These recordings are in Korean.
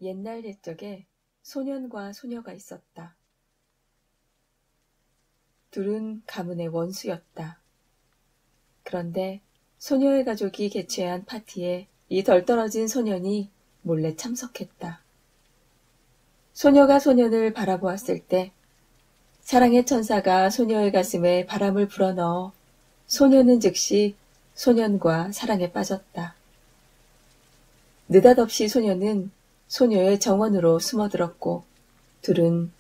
옛날 옛적에 소년과 소녀가 있었다. 둘은 가문의 원수였다. 그런데 소녀의 가족이 개최한 파티에 이 덜 떨어진 소년이 몰래 참석했다. 소녀가 소년을 바라보았을 때 사랑의 천사가 소녀의 가슴에 바람을 불어넣어 소녀는 즉시 소년과 사랑에 빠졌다. 느닷없이 소년은 소녀의 정원으로 숨어들었고 둘은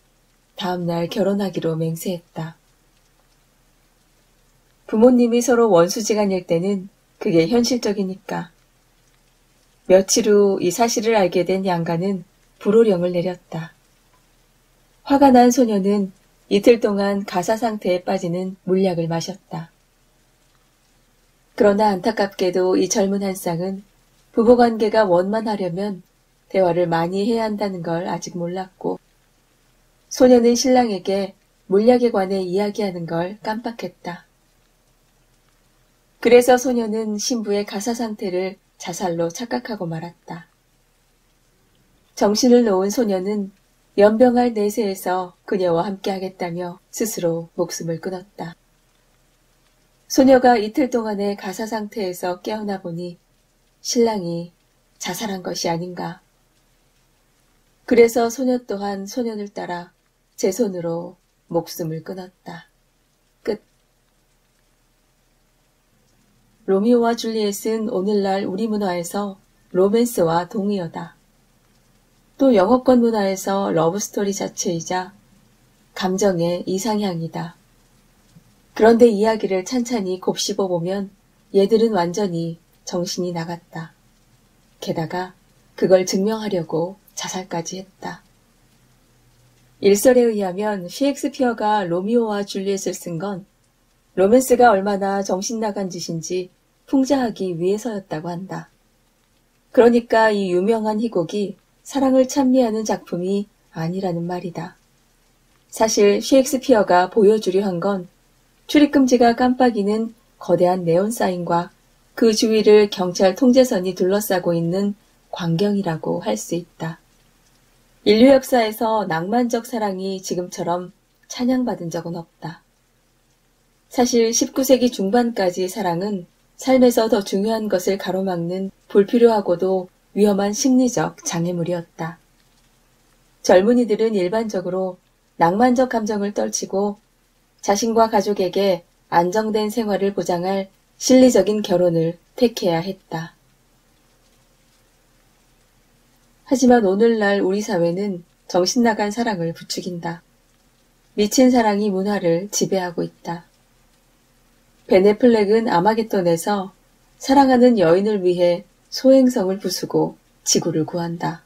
다음날 결혼하기로 맹세했다. 부모님이 서로 원수지간일 때는 그게 현실적이니까. 며칠 후 이 사실을 알게 된 양가는 불호령을 내렸다. 화가 난 소녀는 이틀 동안 가사 상태에 빠지는 물약을 마셨다. 그러나 안타깝게도 이 젊은 한 쌍은 부부관계가 원만하려면 대화를 많이 해야 한다는 걸 아직 몰랐고 소녀는 신랑에게 물약에 관해 이야기하는 걸 깜빡했다. 그래서 소녀는 신부의 가사 상태를 자살로 착각하고 말았다. 정신을 놓은 소녀는 연병할 내세에서 그녀와 함께하겠다며 스스로 목숨을 끊었다. 소녀가 이틀 동안의 가사 상태에서 깨어나 보니 신랑이 자살한 것이 아닌가. 그래서 소녀 또한 소년을 따라 제 손으로 목숨을 끊었다. 끝. 로미오와 줄리엣은 오늘날 우리 문화에서 로맨스와 동의어다. 또 영어권 문화에서 러브스토리 자체이자 감정의 이상향이다. 그런데 이야기를 찬찬히 곱씹어 보면 얘들은 완전히 정신이 나갔다. 게다가 그걸 증명하려고 자살까지 했다. 일설에 의하면 셰익스피어가 로미오와 줄리엣을 쓴 건 로맨스가 얼마나 정신 나간 짓인지 풍자하기 위해서였다고 한다. 그러니까 이 유명한 희곡이 사랑을 찬미하는 작품이 아니라는 말이다. 사실 셰익스피어가 보여주려 한 건 출입금지가 깜빡이는 거대한 네온사인과 그 주위를 경찰 통제선이 둘러싸고 있는 광경이라고 할 수 있다. 인류 역사에서 낭만적 사랑이 지금처럼 찬양받은 적은 없다. 사실 19세기 중반까지 사랑은 삶에서 더 중요한 것을 가로막는 불필요하고도 위험한 심리적 장애물이었다. 젊은이들은 일반적으로 낭만적 감정을 떨치고 자신과 가족에게 안정된 생활을 보장할 실리적인 결혼을 택해야 했다. 하지만 오늘날 우리 사회는 정신나간 사랑을 부추긴다. 미친 사랑이 문화를 지배하고 있다. 벤 애플렉은 아마겟돈에서 사랑하는 여인을 위해 소행성을 부수고 지구를 구한다.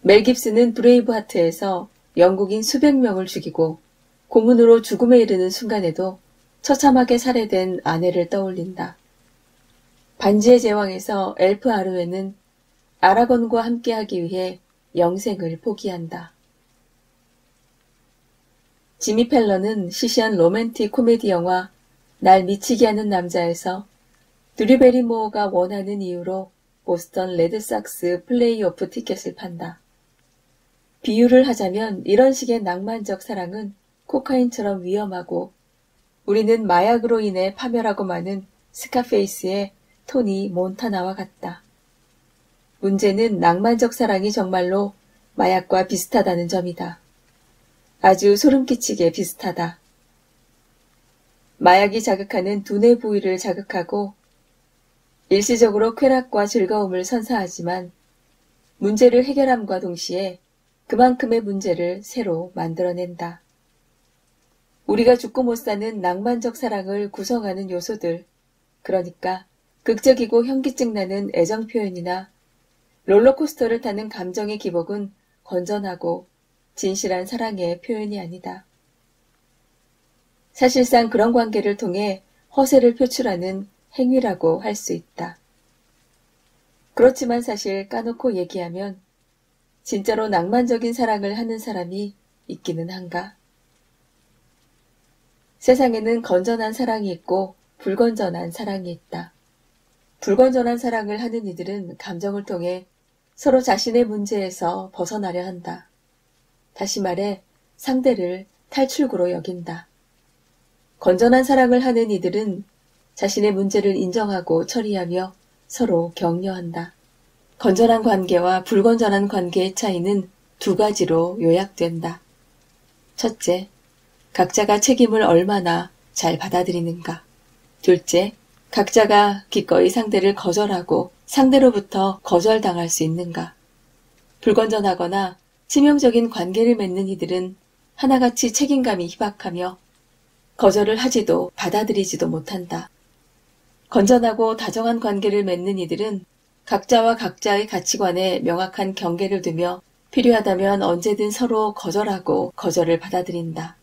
멜 깁슨은 브레이브하트에서 영국인 수백 명을 죽이고 고문으로 죽음에 이르는 순간에도 처참하게 살해된 아내를 떠올린다. 반지의 제왕에서 엘프 아르웬은 아라곤과 함께하기 위해 영생을 포기한다. 지미 펠런은 시시한 로맨틱 코미디 영화 날 미치게 하는 남자에서 드류 베리모어가 원하는 이유로 보스턴 레드삭스 플레이오프 티켓을 판다. 비유를 하자면 이런 식의 낭만적 사랑은 코카인처럼 위험하고 우리는 마약으로 인해 파멸하고 마는 스카페이스의 토니 몬타나와 같다. 문제는 낭만적 사랑이 정말로 마약과 비슷하다는 점이다. 아주 소름끼치게 비슷하다. 마약이 자극하는 두뇌 부위를 자극하고 일시적으로 쾌락과 즐거움을 선사하지만 문제를 해결함과 동시에 그만큼의 문제를 새로 만들어낸다. 우리가 죽고 못 사는 낭만적 사랑을 구성하는 요소들, 그러니까 극적이고 현기증 나는 애정 표현이나 롤러코스터를 타는 감정의 기복은 건전하고 진실한 사랑의 표현이 아니다. 사실상 그런 관계를 통해 허세를 표출하는 행위라고 할 수 있다. 그렇지만 사실 까놓고 얘기하면 진짜로 낭만적인 사랑을 하는 사람이 있기는 한가? 세상에는 건전한 사랑이 있고 불건전한 사랑이 있다. 불건전한 사랑을 하는 이들은 감정을 통해 서로 자신의 문제에서 벗어나려 한다. 다시 말해 상대를 탈출구로 여긴다. 건전한 사랑을 하는 이들은 자신의 문제를 인정하고 처리하며 서로 격려한다. 건전한 관계와 불건전한 관계의 차이는 두 가지로 요약된다. 첫째, 각자가 책임을 얼마나 잘 받아들이는가. 둘째, 각자가 기꺼이 상대를 거절하고 상대로부터 거절당할 수 있는가. 불건전하거나 치명적인 관계를 맺는 이들은 하나같이 책임감이 희박하며 거절을 하지도 받아들이지도 못한다. 건전하고 다정한 관계를 맺는 이들은 각자와 각자의 가치관에 명확한 경계를 두며 필요하다면 언제든 서로 거절하고 거절을 받아들인다.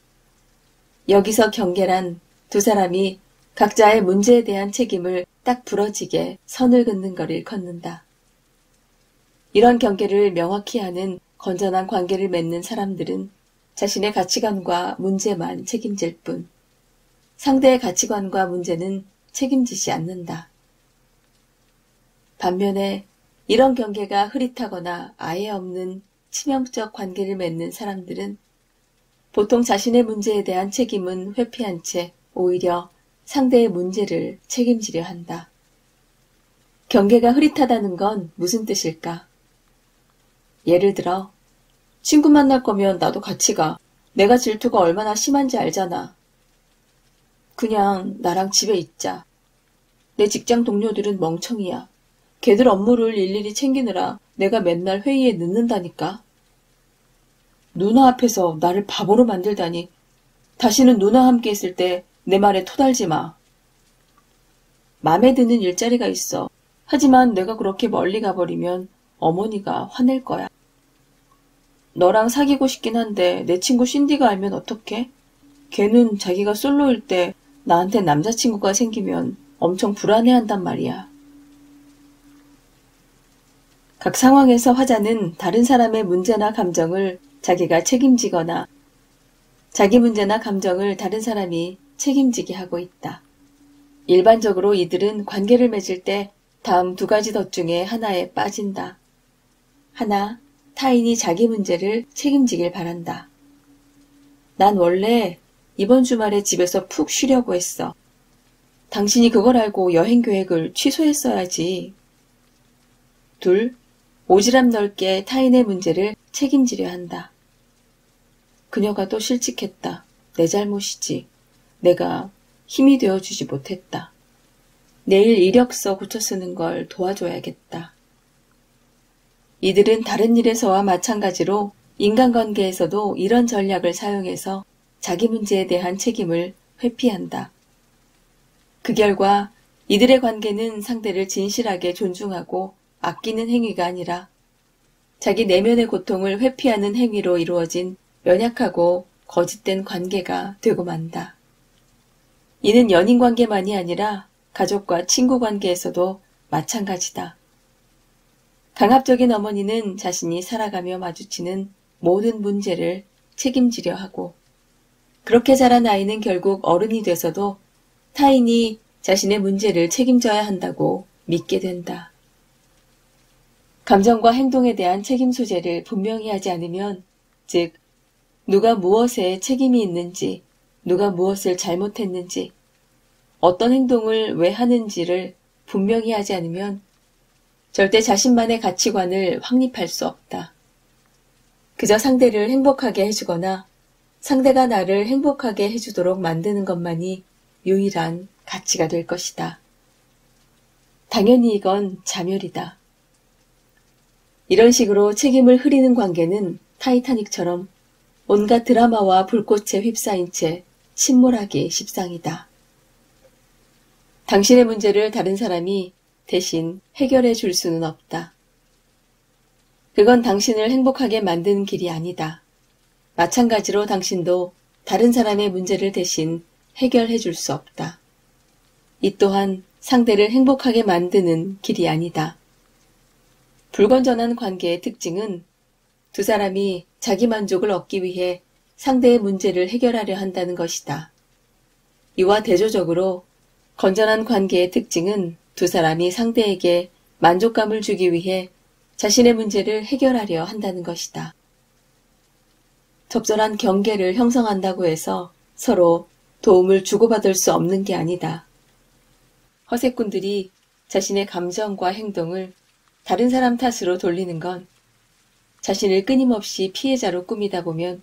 여기서 경계란 두 사람이 각자의 문제에 대한 책임을 딱 부러지게 선을 긋는 것을 일컫는다. 이런 경계를 명확히 하는 건전한 관계를 맺는 사람들은 자신의 가치관과 문제만 책임질 뿐 상대의 가치관과 문제는 책임지지 않는다. 반면에 이런 경계가 흐릿하거나 아예 없는 치명적 관계를 맺는 사람들은 보통 자신의 문제에 대한 책임은 회피한 채 오히려 상대의 문제를 책임지려 한다. 경계가 흐릿하다는 건 무슨 뜻일까? 예를 들어, 친구 만날 거면 나도 같이 가. 내가 질투가 얼마나 심한지 알잖아. 그냥 나랑 집에 있자. 내 직장 동료들은 멍청이야. 걔들 업무를 일일이 챙기느라 내가 맨날 회의에 늦는다니까. 누나 앞에서 나를 바보로 만들다니. 다시는 누나와 함께 있을 때 내 말에 토달지 마. 맘에 드는 일자리가 있어. 하지만 내가 그렇게 멀리 가버리면 어머니가 화낼 거야. 너랑 사귀고 싶긴 한데 내 친구 신디가 알면 어떡해? 걔는 자기가 솔로일 때 나한테 남자친구가 생기면 엄청 불안해한단 말이야. 각 상황에서 화자는 다른 사람의 문제나 감정을 자기가 책임지거나 자기 문제나 감정을 다른 사람이 책임지게 하고 있다. 일반적으로 이들은 관계를 맺을 때 다음 두 가지 덫 중에 하나에 빠진다. 하나, 타인이 자기 문제를 책임지길 바란다. 난 원래 이번 주말에 집에서 푹 쉬려고 했어. 당신이 그걸 알고 여행 계획을 취소했어야지. 둘, 오지랖 넓게 타인의 문제를 책임지려 한다. 그녀가 또 실직했다. 내 잘못이지. 내가 힘이 되어주지 못했다. 내일 이력서 고쳐 쓰는 걸 도와줘야겠다. 이들은 다른 일에서와 마찬가지로 인간관계에서도 이런 전략을 사용해서 자기 문제에 대한 책임을 회피한다. 그 결과 이들의 관계는 상대를 진실하게 존중하고 아끼는 행위가 아니라 자기 내면의 고통을 회피하는 행위로 이루어진 연약하고 거짓된 관계가 되고 만다. 이는 연인관계만이 아니라 가족과 친구관계에서도 마찬가지다. 강압적인 어머니는 자신이 살아가며 마주치는 모든 문제를 책임지려 하고 그렇게 자란 아이는 결국 어른이 돼서도 타인이 자신의 문제를 책임져야 한다고 믿게 된다. 감정과 행동에 대한 책임 소재를 분명히 하지 않으면, 즉 누가 무엇에 책임이 있는지, 누가 무엇을 잘못했는지, 어떤 행동을 왜 하는지를 분명히 하지 않으면 절대 자신만의 가치관을 확립할 수 없다. 그저 상대를 행복하게 해주거나 상대가 나를 행복하게 해주도록 만드는 것만이 유일한 가치가 될 것이다. 당연히 이건 자멸이다. 이런 식으로 책임을 흐리는 관계는 타이타닉처럼 온갖 드라마와 불꽃에 휩싸인 채 침몰하기 십상이다. 당신의 문제를 다른 사람이 대신 해결해 줄 수는 없다. 그건 당신을 행복하게 만드는 길이 아니다. 마찬가지로 당신도 다른 사람의 문제를 대신 해결해 줄 수 없다. 이 또한 상대를 행복하게 만드는 길이 아니다. 불건전한 관계의 특징은 두 사람이 자기 만족을 얻기 위해 상대의 문제를 해결하려 한다는 것이다. 이와 대조적으로 건전한 관계의 특징은 두 사람이 상대에게 만족감을 주기 위해 자신의 문제를 해결하려 한다는 것이다. 적절한 경계를 형성한다고 해서 서로 도움을 주고받을 수 없는 게 아니다. 허세꾼들이 자신의 감정과 행동을 다른 사람 탓으로 돌리는 건 자신을 끊임없이 피해자로 꾸미다 보면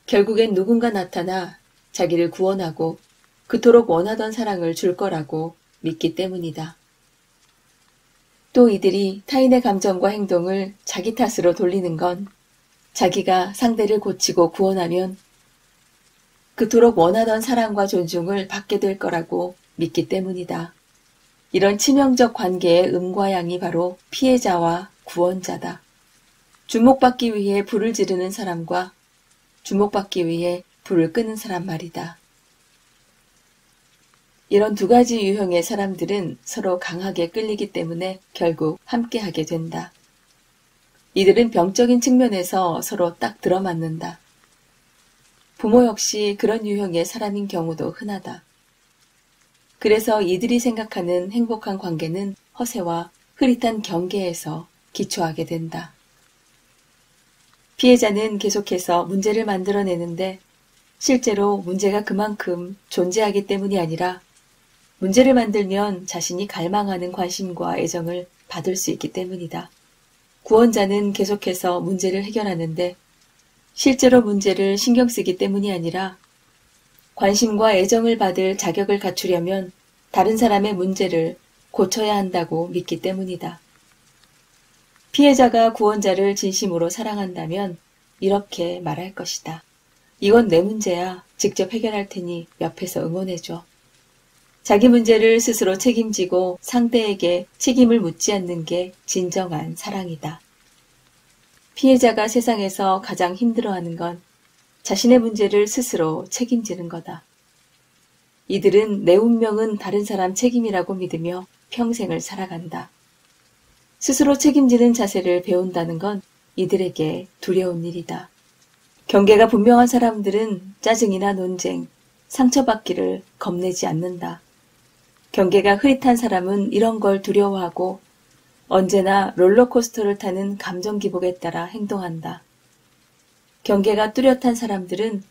결국엔 누군가 나타나 자기를 구원하고 그토록 원하던 사랑을 줄 거라고 믿기 때문이다. 또 이들이 타인의 감정과 행동을 자기 탓으로 돌리는 건 자기가 상대를 고치고 구원하면 그토록 원하던 사랑과 존중을 받게 될 거라고 믿기 때문이다. 이런 치명적 관계의 음과 양이 바로 피해자와 구원자다. 주목받기 위해 불을 지르는 사람과 주목받기 위해 불을 끄는 사람 말이다. 이런 두 가지 유형의 사람들은 서로 강하게 끌리기 때문에 결국 함께하게 된다. 이들은 병적인 측면에서 서로 딱 들어맞는다. 부모 역시 그런 유형의 사람인 경우도 흔하다. 그래서 이들이 생각하는 행복한 관계는 허세와 흐릿한 경계에서 기초하게 된다. 피해자는 계속해서 문제를 만들어내는데 실제로 문제가 그만큼 존재하기 때문이 아니라 문제를 만들면 자신이 갈망하는 관심과 애정을 받을 수 있기 때문이다. 구원자는 계속해서 문제를 해결하는데 실제로 문제를 신경 쓰기 때문이 아니라 관심과 애정을 받을 자격을 갖추려면 다른 사람의 문제를 고쳐야 한다고 믿기 때문이다. 피해자가 구원자를 진심으로 사랑한다면 이렇게 말할 것이다. 이건 내 문제야. 직접 해결할 테니 옆에서 응원해줘. 자기 문제를 스스로 책임지고 상대에게 책임을 묻지 않는 게 진정한 사랑이다. 피해자가 세상에서 가장 힘들어하는 건 자신의 문제를 스스로 책임지는 거다. 이들은 내 운명은 다른 사람 책임이라고 믿으며 평생을 살아간다. 스스로 책임지는 자세를 배운다는 건 이들에게 두려운 일이다. 경계가 분명한 사람들은 짜증이나 논쟁, 상처받기를 겁내지 않는다. 경계가 흐릿한 사람은 이런 걸 두려워하고 언제나 롤러코스터를 타는 감정 기복에 따라 행동한다. 경계가 뚜렷한 사람들은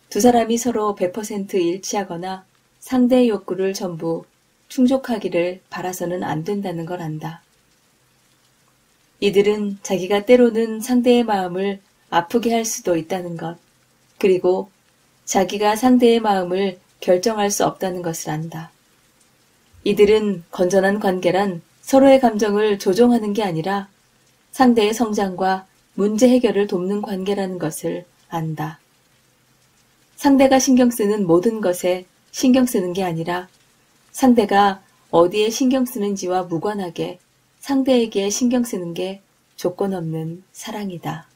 두 사람이 서로 100% 일치하거나 상대의 욕구를 전부 충족하기를 바라서는 안 된다는 걸 안다. 이들은 자기가 때로는 상대의 마음을 아프게 할 수도 있다는 것, 그리고 자기가 상대의 마음을 결정할 수 없다는 것을 안다. 이들은 건전한 관계란 서로의 감정을 조종하는 게 아니라 상대의 성장과 문제 해결을 돕는 관계라는 것을 안다. 상대가 신경 쓰는 모든 것에 신경 쓰는 게 아니라 상대가 어디에 신경 쓰는지와 무관하게 상대에게 신경 쓰는 게 조건 없는 사랑이다.